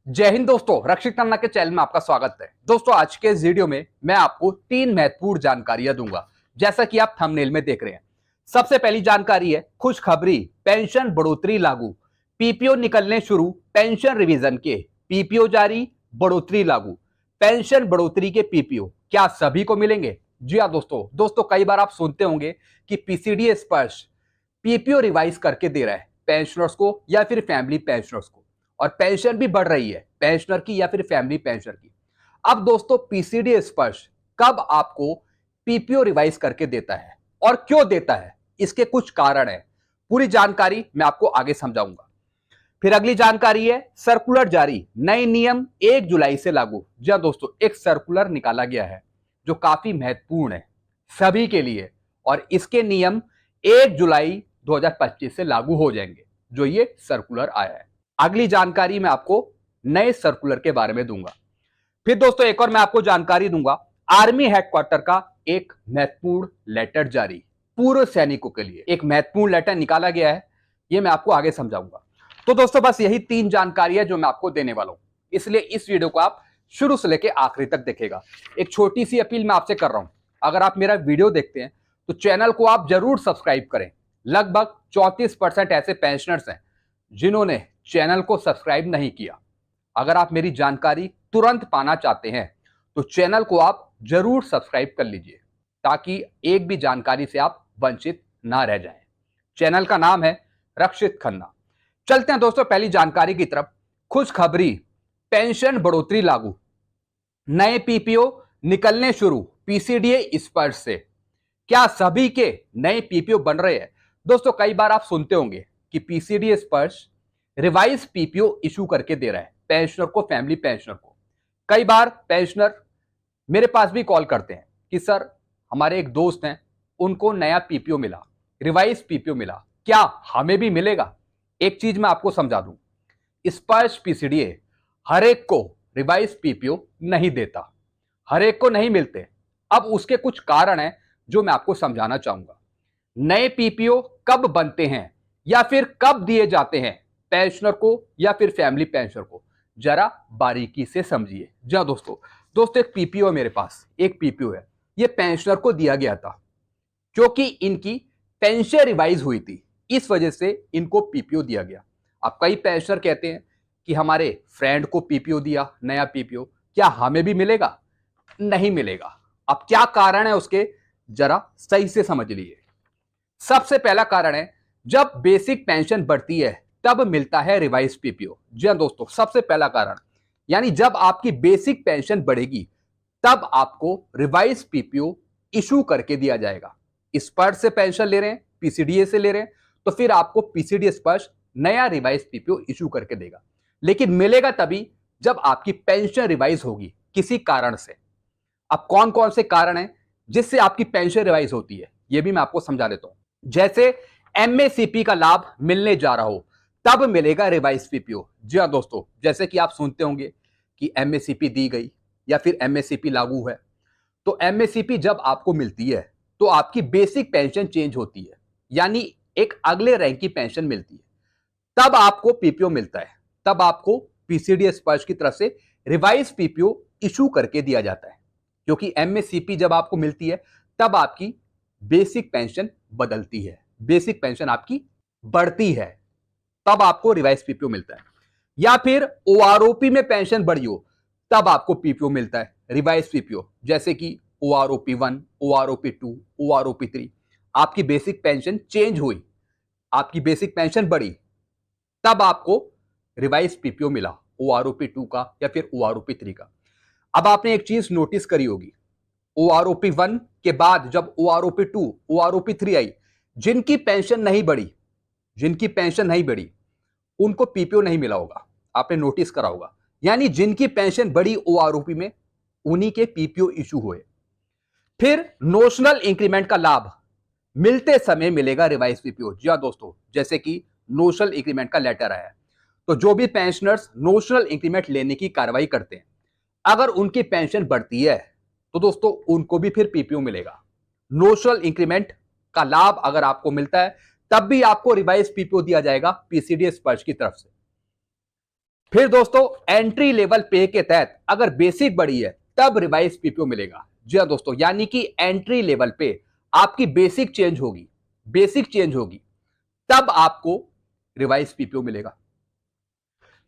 जय हिंद दोस्तों, रक्षित खन्ना के चैनल में आपका स्वागत है। दोस्तों, आज के इस वीडियो में मैं आपको 3 महत्वपूर्ण जानकारियां दूंगा, जैसा कि आप थंबनेल में देख रहे हैं। सबसे पहली जानकारी है खुशखबरी, पेंशन बढ़ोतरी लागू, पीपीओ निकलने शुरू, पेंशन रिवीजन के पीपीओ जारी, बढ़ोतरी लागू। पेंशन बढ़ोतरी के पीपीओ क्या सभी को मिलेंगे? जी हाँ दोस्तों, कई बार आप सुनते होंगे कि पीसीडी स्पर्श पीपीओ रिवाइज करके दे रहा है पेंशनर्स को या फिर फैमिली पेंशनर्स को, और पेंशन भी बढ़ रही है पेंशनर की या फिर फैमिली पेंशनर की। अब दोस्तों, पीसीडी स्पर्श कब आपको पीपीओ रिवाइज करके देता है और क्यों देता है, इसके कुछ कारण है। पूरी जानकारी मैं आपको आगे समझाऊंगा। फिर अगली जानकारी है सर्कुलर जारी, नए नियम 1 जुलाई से लागू। जी हाँ दोस्तों, एक सर्कुलर निकाला गया है जो काफी महत्वपूर्ण है सभी के लिए, और इसके नियम 1 जुलाई 2025 से लागू हो जाएंगे, जो ये सर्कुलर आया है। अगली जानकारी मैं आपको नए सर्कुलर के बारे में दूंगा। फिर दोस्तों, एक और मैं आपको जानकारी दूंगा, आर्मी हेडक्वार्टर का एक महत्वपूर्ण लेटर जारी, पूर्व सैनिकों के लिए एक महत्वपूर्ण लेटर निकाला गया है, ये मैं आपको आगे समझाऊंगा। तो दोस्तों, बस यही 3 जानकारी है जो मैं आपको देने वाला हूं, इसलिए इस वीडियो को आप शुरू से लेकर आखिरी तक देखेगा। एक छोटी सी अपील मैं आपसे कर रहा हूं, अगर आप मेरा वीडियो देखते हैं तो चैनल को आप जरूर सब्सक्राइब करें। लगभग 34% ऐसे पेंशनर्स हैं जिन्होंने चैनल को सब्सक्राइब नहीं किया। अगर आप मेरी जानकारी तुरंत पाना चाहते हैं तो चैनल को आप जरूर सब्सक्राइब कर लीजिए, ताकि एक भी जानकारी से आप वंचित ना रह जाएं। चैनल का नाम है रक्षित खन्ना। चलते हैं दोस्तों पहली जानकारी की तरफ। खुशखबरी, पेंशन बढ़ोतरी लागू, नए पीपीओ निकलने शुरू, पीसीडीए स्पर्श से क्या सभी के नए पीपीओ बन रहे हैं? दोस्तों, कई बार आप सुनते होंगे कि पीसीडी स्पर्श रिवाइज पीपीओ इशू करके दे रहा है पेंशनर को, फैमिली पेंशनर को। कई बार पेंशनर मेरे पास भी कॉल करते हैं कि सर, हमारे एक दोस्त हैं, उनको नया पीपीओ मिला, रिवाइज पीपीओ मिला, क्या हमें भी मिलेगा? एक चीज मैं आपको समझा दूं, स्पर्श पीसीडीए हर एक को रिवाइज पीपीओ नहीं देता, हर एक को नहीं मिलते। अब उसके कुछ कारण हैं जो मैं आपको समझाना चाहूंगा। नए पीपीओ कब बनते हैं या फिर कब दिए जाते हैं पेंशनर को या फिर फैमिली पेंशनर को, जरा बारीकी से समझिए। जी दोस्तों, एक पीपीओ है मेरे पास, एक पीपीओ है, ये पेंशनर को दिया गया था क्योंकि इनकी पेंशन रिवाइज हुई थी, इस वजह से इनको पीपीओ दिया गया। अब कई पेंशनर कहते हैं कि हमारे फ्रेंड को पीपीओ दिया, नया पीपीओ, क्या हमें भी मिलेगा? नहीं मिलेगा। अब क्या कारण है उसके, जरा सही से समझ लीजिए। सबसे पहला कारण है, जब बेसिक पेंशन बढ़ती है तब मिलता है रिवाइज पीपीओ। जी हाँ दोस्तों, सबसे पहला कारण, यानी जब आपकी बेसिक पेंशन बढ़ेगी तब आपको रिवाइज पीपीओ इशू करके दिया जाएगा। स्पर्श से पेंशन ले रहे हैं, पीसीडीए से ले रहे हैं, तो फिर आपको पीसीडी स्पर्श नया रिवाइज पीपीओ इशू करके देगा। लेकिन मिलेगा तभी जब आपकी पेंशन रिवाइज होगी किसी कारण से। अब कौन कौन से कारण हैं जिससे आपकी पेंशन रिवाइज होती है, यह भी मैं आपको समझा देता हूं। जैसे एमएसीपी का लाभ मिलने जा रहा हो तब मिलेगा रिवाइज पीपीओ। जी हाँ दोस्तों, जैसे कि आप सुनते होंगे कि एमएसीपी दी गई या फिर एमएसीपी लागू है, तो एमएसीपी जब आपको मिलती है तो आपकी बेसिक पेंशन चेंज होती है, यानी एक अगले रैंक की पेंशन मिलती है, तब आपको पीपीओ मिलता है, तब आपको पीसीडी स्पर्श की तरफ से रिवाइज पीपीओ इशू करके दिया जाता है। क्योंकि एमएसीपी जब आपको मिलती है तब आपकी बेसिक पेंशन बदलती है, बेसिक पेंशन आपकी बढ़ती है, तब आपको रिवाइज पीपीओ मिलता है। या फिर ओआरओपी में पेंशन बढ़ी हो तब आपको पीपीओ मिलता है, रिवाइज पीपीओ, जैसे कि ओआरओपी 1, ओआरओपी 2, ओआरओपी 3। आपकी बेसिक पेंशन चेंज हुई, आपकी बेसिक पेंशन बढ़ी, तब आपको रिवाइज पीपीओ मिला, ओआरओपी 2 का या फिर ओआरओपी 3 का। अब आपने एक चीज नोटिस करी होगी, ओआरओपी 1 के बाद जब ओआरओपी 2, ओआरओपी 3 आई, जिनकी पेंशन नहीं बढ़ी, जिनकी पेंशन नहीं बढ़ी उनको पीपीओ नहीं मिला होगा, आपने नोटिस करा होगा। यानी जिनकी पेंशन बढ़ी ओआरओपी में, उन्हीं के पीपीओ इशू हुए। फिर नोशनल इंक्रीमेंट का लाभ मिलते समय मिलेगा रिवाइज पीपीओ। जी हाँ दोस्तों, जैसे कि नोशनल इंक्रीमेंट का लेटर आया, तो जो भी पेंशनर्स नोशनल इंक्रीमेंट लेने की कार्रवाई करते हैं, अगर उनकी पेंशन बढ़ती है तो दोस्तों उनको भी फिर पीपीओ मिलेगा। नोशनल इंक्रीमेंट का लाभ अगर आपको मिलता है तब भी आपको रिवाइज पीपीओ दिया जाएगा पीसीडी स्पर्श की तरफ से। फिर दोस्तों एंट्री लेवल पे के तहत अगर बेसिक बढ़ी है तब रिवाइज पीपीओ मिलेगा। जी हाँ दोस्तों, यानी कि एंट्री लेवल पे आपकी बेसिक चेंज होगी, तब आपको रिवाइज पीपीओ मिलेगा।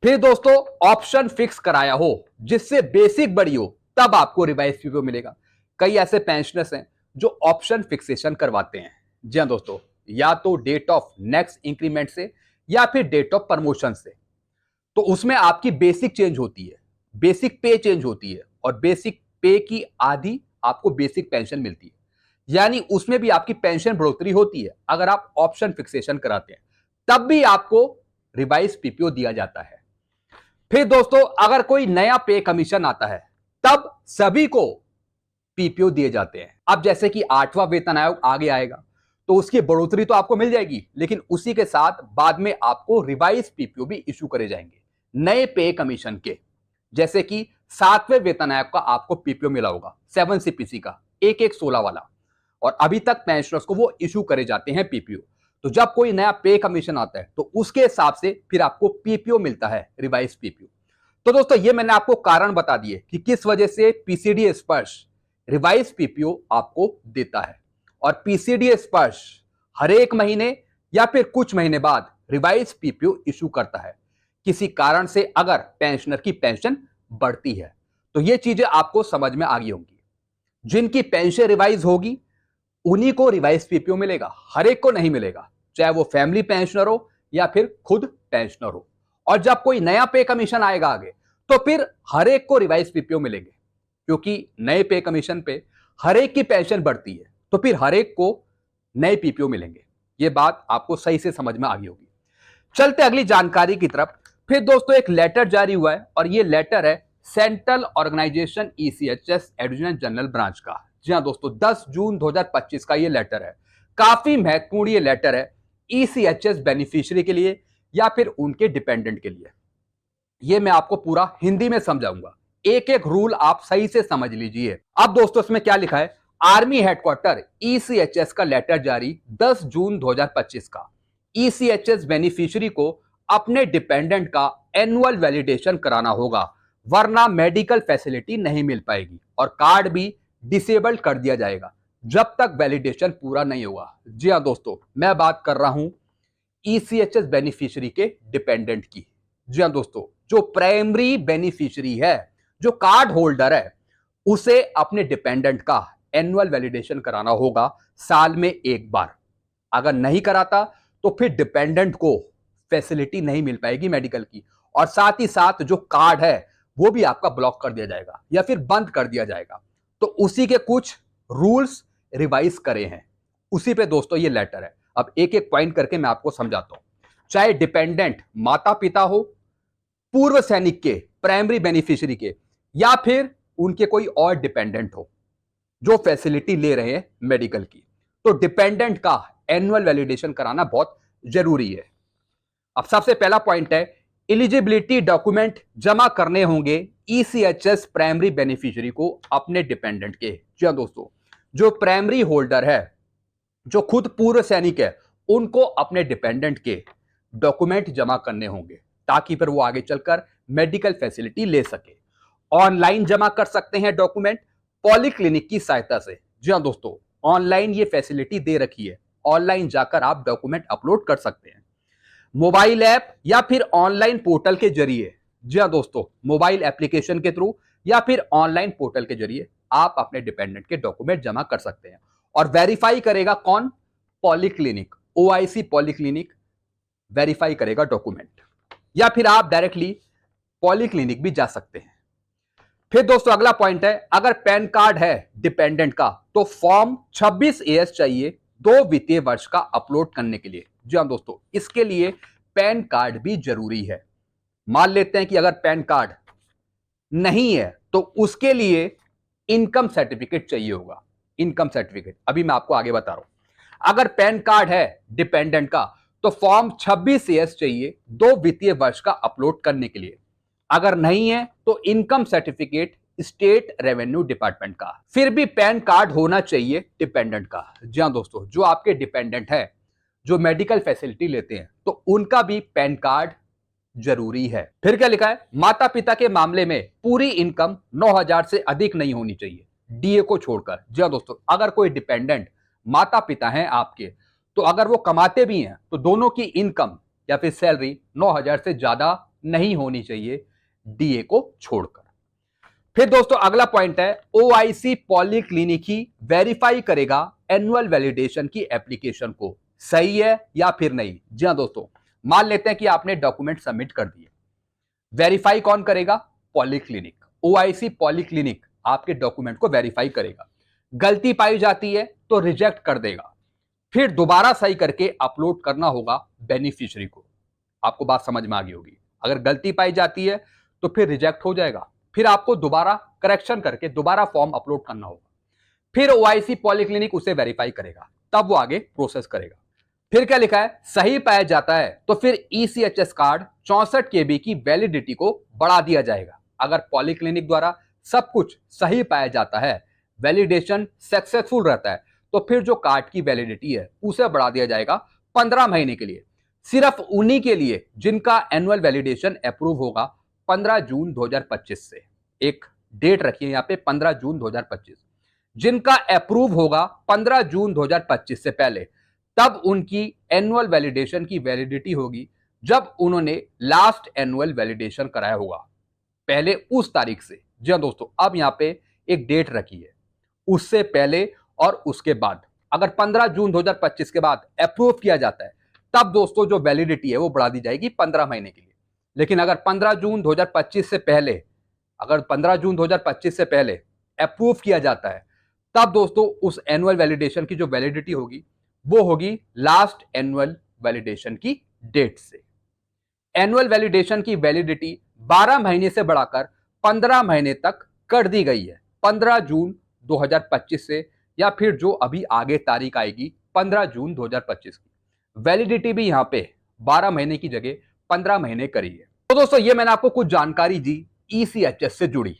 फिर दोस्तों ऑप्शन फिक्स कराया हो जिससे बेसिक बढ़ी हो तब आपको रिवाइज पीपीओ मिलेगा। कई ऐसे पेंशनर्स हैं जो ऑप्शन फिक्सेशन करवाते हैं। जी हाँ दोस्तों, या तो डेट ऑफ नेक्स्ट इंक्रीमेंट से या फिर डेट ऑफ प्रमोशन से। तो उसमें आपकी बेसिक चेंज होती है, बेसिक पे चेंज होती है और बेसिक पे की आधी आपको बेसिक पेंशन मिलती है, यानी उसमें भी आपकी पेंशन बढ़ोतरी होती है अगर आप ऑप्शन फिक्सेशन कराते हैं, तब भी आपको रिवाइज पीपीओ दिया जाता है। फिर दोस्तों अगर कोई नया पे कमीशन आता है तब सभी को पीपीओ दिए जाते हैं। अब जैसे कि 8वां वेतन आयोग आगे आएगा तो उसकी बढ़ोतरी तो आपको मिल जाएगी, लेकिन उसी के साथ बाद में आपको रिवाइज पीपीओ भी इशू करे जाएंगे नए पे कमीशन के। जैसे कि 7वें वेतन आयोग का आपको पीपीओ मिला होगा 7 सीपीसी का 1116 वाला, और अभी तक पेंशनर्स को वो इशू करे जाते हैं पीपीओ। तो जब कोई नया पे कमीशन आता है तो उसके हिसाब से फिर आपको पीपीओ मिलता है, रिवाइज पीपीओ। तो दोस्तों ये मैंने आपको कारण बता दिए कि किस वजह से पीसीडी स्पर्श रिवाइज पीपीओ आपको देता है। और पीसीडी स्पर्श हर एक महीने या फिर कुछ महीने बाद रिवाइज पीपीओ इशू करता है किसी कारण से, अगर पेंशनर की पेंशन बढ़ती है। तो ये चीजें आपको समझ में आ गई होंगी। जिनकी पेंशन रिवाइज होगी उन्हीं को रिवाइज पीपीओ मिलेगा, हर एक को नहीं मिलेगा, चाहे वो फैमिली पेंशनर हो या फिर खुद पेंशनर हो। और जब कोई नया पे कमीशन आएगा आगे तो फिर हर एक को रिवाइज पीपीओ मिलेंगे, क्योंकि नए पे कमीशन पे हर एक की पेंशन बढ़ती है तो फिर हर एक को नए पीपीओ मिलेंगे। ये बात आपको सही से समझ में आ गई होगी। चलते अगली जानकारी की तरफ। फिर दोस्तों एक लेटर जारी हुआ है और ये लेटर है central organisation ECHS additional general branch का। जी हाँ दोस्तों, 10 जून 2025 का ये लेटर है। काफी महत्वपूर्ण ये लेटर है ईसीएचएस बेनिफिशियरी के लिए या फिर उनके डिपेंडेंट के लिए। ये मैं आपको पूरा हिंदी में समझाऊंगा, एक एक रूल आप सही से समझ लीजिए। अब दोस्तों इसमें क्या लिखा है, आर्मी हेडक्वार्टर ईसीएचएस का लेटर जारी 10 जून 2025 का। ईसीएचएस बेनिफिशियरी को अपने डिपेंडेंट का एनुअल वैलिडेशन कराना होगा, वरना मेडिकल फैसिलिटी नहीं मिल पाएगी और कार्ड भी डिसेबल्ड कर दिया जाएगा जब तक वैलिडेशन पूरा नहीं होगा। जी हाँ दोस्तों, मैं बात कर रहा हूं ईसीएचएस बेनिफिशियरी के डिपेंडेंट की। जी हाँ दोस्तों, जो प्राइमरी बेनिफिशियरी है, जो कार्ड होल्डर है, उसे अपने डिपेंडेंट का एनुअल वैलिडेशन कराना होगा साल में एक बार। अगर नहीं कराता तो फिर डिपेंडेंट को फैसिलिटी नहीं मिल पाएगी मेडिकल की, और साथ ही साथ जो कार्ड है वो भी आपका ब्लॉक कर दिया जाएगा या फिर बंद कर दिया जाएगा। तो उसी के कुछ रूल्स रिवाइज करे हैं, उसी पे दोस्तों ये लेटर है। अब एक एक पॉइंट करके मैं आपको समझाता हूं। चाहे डिपेंडेंट माता पिता हो, पूर्व सैनिक के, प्राइमरी बेनिफिशियरी के, या फिर उनके कोई और डिपेंडेंट हो जो फैसिलिटी ले रहे हैं मेडिकल की, तो डिपेंडेंट का एनुअल वैलिडेशन कराना बहुत जरूरी है। अब सबसे पहला पॉइंट है, एलिजिबिलिटी डॉक्यूमेंट जमा करने होंगे ईसीएचएस प्राइमरी बेनिफिशियरी को अपने डिपेंडेंट के। जी हाँ दोस्तों, जो प्राइमरी होल्डर है, जो खुद पूर्व सैनिक है, उनको अपने डिपेंडेंट के डॉक्यूमेंट जमा करने होंगे ताकि फिर वो आगे चलकर मेडिकल फैसिलिटी ले सके। ऑनलाइन जमा कर सकते हैं डॉक्यूमेंट पॉलीक्लिनिक की सहायता से। जी हाँ दोस्तों, ऑनलाइन ये फैसिलिटी दे रखी है, ऑनलाइन जाकर आप डॉक्यूमेंट अपलोड कर सकते हैं मोबाइल ऐप या फिर ऑनलाइन पोर्टल के जरिए। जी हाँ दोस्तों, मोबाइल एप्लीकेशन के थ्रू या फिर ऑनलाइन पोर्टल के जरिए आप अपने डिपेंडेंट के डॉक्यूमेंट जमा कर सकते हैं। और वेरीफाई करेगा कौन? पॉलीक्लिनिक, ओआईसी पॉलीक्लिनिक वेरीफाई करेगा डॉक्यूमेंट, या फिर आप डायरेक्टली पॉलीक्लिनिक भी जा सकते हैं। फिर दोस्तों अगला पॉइंट है, अगर पैन कार्ड है डिपेंडेंट का तो फॉर्म 26AS चाहिए 2 वित्तीय वर्ष का अपलोड करने के लिए। जी हाँ दोस्तों, इसके लिए पैन कार्ड भी जरूरी है। मान लेते हैं कि अगर पैन कार्ड नहीं है तो उसके लिए इनकम सर्टिफिकेट चाहिए होगा। इनकम सर्टिफिकेट अभी मैं आपको आगे बता रहा हूं। अगर पैन कार्ड है डिपेंडेंट का तो फॉर्म 26AS चाहिए 2 वित्तीय वर्ष का अपलोड करने के लिए। अगर नहीं है तो income certificate state revenue department का। फिर भी पैन कार्ड होना चाहिए डिपेंडेंट का। जी हाँ दोस्तों, जो आपके डिपेंडेंट है, जो मेडिकल फैसिलिटी लेते हैं, तो उनका भी पैन कार्ड जरूरी है। फिर क्या लिखा है, माता पिता के मामले में पूरी इनकम 9,000 से अधिक नहीं होनी चाहिए डीए को छोड़कर। जी हाँ दोस्तों, अगर कोई डिपेंडेंट माता पिता हैं आपके, तो अगर वो कमाते भी हैं तो दोनों की इनकम या फिर सैलरी 9,000 से ज्यादा नहीं होनी चाहिए डीए को छोड़कर। फिर दोस्तों अगला पॉइंट है, ओआईसी पॉलीक्लिनिक ही वेरीफाई करेगा एनुअल वैलिडेशन की एप्लीकेशन को। सही है या फिर नहीं? जी हाँ दोस्तों, मान लेते हैं कि आपने डॉक्यूमेंट सबमिट कर दिए, वेरीफाई कौन करेगा? पॉलीक्लिनिक। ओआईसी पॉलीक्लिनिक आपके डॉक्यूमेंट को वेरीफाई करेगा। गलती पाई जाती है तो रिजेक्ट कर देगा, फिर दोबारा सही करके अपलोड करना होगा बेनिफिशियरी को। आपको बात समझ में आ गई होगी। अगर गलती पाई जाती है तो फिर रिजेक्ट हो जाएगा, फिर आपको दोबारा करेक्शन करके दोबारा फॉर्म अपलोड करना होगा, फिर ओआईसी पॉलीक्लिनिक उसे वेरीफाई करेगा, तब वो आगे प्रोसेस करेगा। फिर क्या लिखा है, सही पाया जाता है तो फिर ईसीएचएस कार्ड 64 केबी की वैलिडिटी को बढ़ा दिया जाएगा। अगर पॉलीक्लिनिक द्वारा सब कुछ सही पाया जाता है, वैलिडेशन सक्सेसफुल रहता है, तो फिर जो कार्ड की वैलिडिटी है उसे बढ़ा दिया जाएगा 15 महीने के लिए। सिर्फ उन्हीं के लिए जिनका एनुअल वैलिडेशन अप्रूव होगा 15 जून 2025 से। एक डेट रखिए यहां पे, 15 जून 2025। जिनका अप्रूव होगा 15 जून 2025 से पहले, तब उनकी एनुअल वैलिडेशन की वैलिडिटी होगी जब उन्होंने लास्ट एनुअल वैलिडेशन कराया होगा, पहले उस तारीख से। जी हाँ दोस्तों, अब यहां पे एक डेट रखी है, उससे पहले और उसके बाद। अगर 15 जून 2025 के बाद अप्रूव किया जाता है, तब दोस्तों जो वैलिडिटी है वो बढ़ा दी जाएगी 15 महीने के लिए। लेकिन अगर 15 जून 2025 से पहले, अगर 15 जून 2025 से पहले अप्रूव किया जाता है, तब दोस्तों उस एनुअल वैलिडेशन की जो वैलिडिटी होगी वो होगी लास्ट एनुअल वैलिडेशन की डेट से। एनुअल वैलिडेशन की वैलिडिटी 12 महीने से बढ़ाकर 15 महीने तक कर दी गई है, 15 जून 2025 से, या फिर जो अभी आगे तारीख आएगी 15 जून 2025 की। वैलिडिटी भी यहां पे 12 महीने की जगह 15 महीने करी है। तो दोस्तों ये मैंने आपको कुछ जानकारी दी ईसीएचएस से जुड़ी।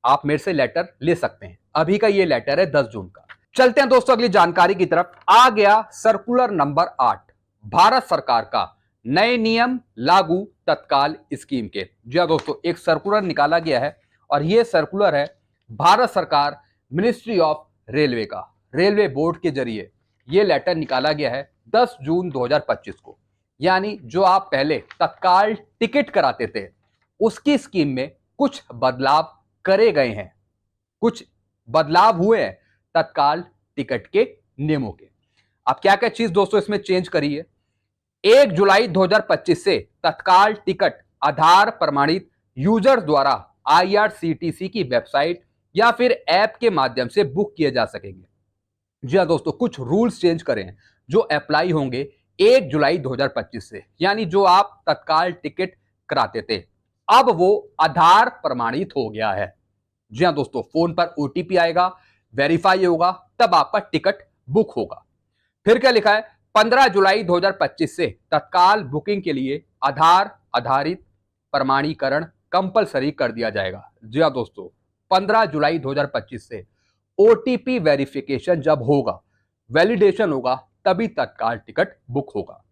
आप मेरे से लेटर ले सकते हैं। अभी का ये लेटर है 10 जून का। चलते हैं दोस्तों अगली जानकारी की तरफ। आ गया सर्कुलर नंबर 8 भारत सरकार का, नए नियम लागू तत्काल स्कीम के। जी हाँ दोस्तों, एक सर्कुलर निकाला गया है और यह सर्कुलर है भारत सरकार मिनिस्ट्री ऑफ रेलवे का, रेलवे बोर्ड के जरिए यह लेटर निकाला गया है 10 जून 2025 को। यानी जो आप पहले तत्काल टिकट कराते थे, उसकी स्कीम में कुछ बदलाव करे गए हैं, कुछ बदलाव हुए हैं तत्काल टिकट के नियमों के। अब क्या क्या चीज दोस्तों इसमें चेंज करी है? 1 जुलाई 2025 से तत्काल टिकट आधार प्रमाणित यूजर्स द्वारा आईआरसीटीसी की वेबसाइट या फिर ऐप के माध्यम से बुक किए जा सकेंगे। जी हाँ दोस्तों, कुछ रूल्स चेंज करें हैं जो अप्लाई होंगे 1 जुलाई 2025 से। यानी जो आप तत्काल टिकट कराते थे, अब वो आधार प्रमाणित हो गया है। जी हाँ दोस्तों, फोन पर ओटीपी आएगा, वेरीफाई होगा, तब आपका टिकट बुक होगा। फिर क्या लिखा है, 15 जुलाई 2025 से तत्काल बुकिंग के लिए आधार आधारित प्रमाणीकरण कंपलसरी कर दिया जाएगा। जी हाँ दोस्तों, 15 जुलाई 2025 से ओटीपी वेरिफिकेशन जब होगा, वैलिडेशन होगा, तभी तत्काल टिकट बुक होगा।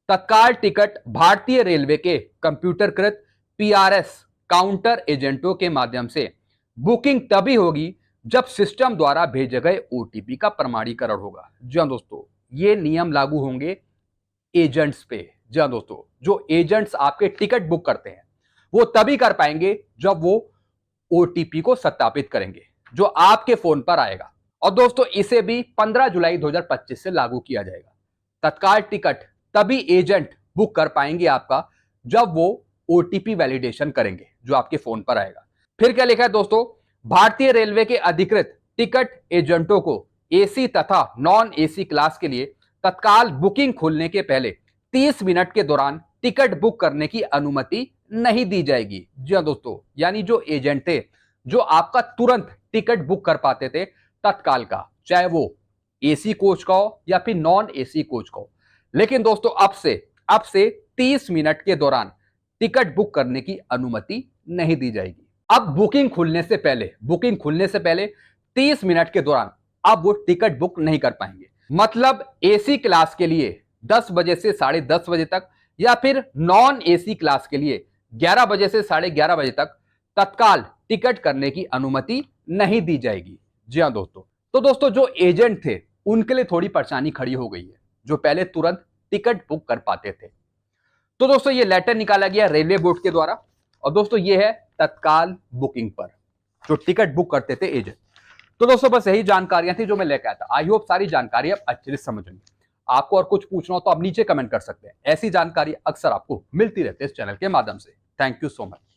तत्काल टिकट भारतीय रेलवे के कंप्यूटरकृत पीआरएस काउंटर एजेंटों के माध्यम से बुकिंग तभी होगी जब सिस्टम द्वारा भेजे गए ओटीपी का प्रमाणीकरण होगा। जी हाँ दोस्तों, ये नियम लागू होंगे एजेंट्स पे। जी हाँ दोस्तों, जो एजेंट्स आपके टिकट बुक करते हैं वो तभी कर पाएंगे जब वो ओटीपी को सत्यापित करेंगे जो आपके फोन पर आएगा। और दोस्तों इसे भी 15 जुलाई 2025 से लागू किया जाएगा। तत्काल टिकट तभी एजेंट बुक कर पाएंगे आपका जब वो ओटीपी वैलिडेशन करेंगे जो आपके फोन पर आएगा। फिर क्या लिखा है दोस्तों, भारतीय रेलवे के अधिकृत टिकट एजेंटों को एसी तथा नॉन एसी क्लास के लिए तत्काल बुकिंग खुलने के पहले 30 मिनट के दौरान टिकट बुक करने की अनुमति नहीं दी जाएगी। जी हाँ दोस्तों, यानी जो एजेंट थे जो आपका तुरंत टिकट बुक कर पाते थे तत्काल का, चाहे वो एसी कोच का हो या फिर नॉन एसी कोच का हो, लेकिन दोस्तों अब से 30 मिनट के दौरान टिकट बुक करने की अनुमति नहीं दी जाएगी। अब बुकिंग खुलने से पहले 30 मिनट के दौरान अब वो टिकट बुक नहीं कर पाएंगे। मतलब एसी क्लास के लिए 10 बजे से 10:30 बजे तक, या फिर नॉन एसी क्लास के लिए 11 बजे से 11:30 बजे तक तत्काल टिकट करने की अनुमति नहीं दी जाएगी। जी हाँ दोस्तों, तो दोस्तों जो एजेंट थे उनके लिए थोड़ी परेशानी खड़ी हो गई है, जो पहले तुरंत टिकट बुक कर पाते थे। तो दोस्तों ये लेटर निकाला गया रेलवे बोर्ड के द्वारा, और दोस्तों ये है तत्काल बुकिंग पर जो टिकट बुक करते थे एजेंट। तो दोस्तों बस यही जानकारियां थी जो मैं लेकर आया था। आई होप सारी जानकारी आप अच्छे से समझ गए। आपको और कुछ पूछना हो तो आप नीचे कमेंट कर सकते हैं। ऐसी जानकारी अक्सर आपको मिलती रहती है इस चैनल के माध्यम से। Thank you so much.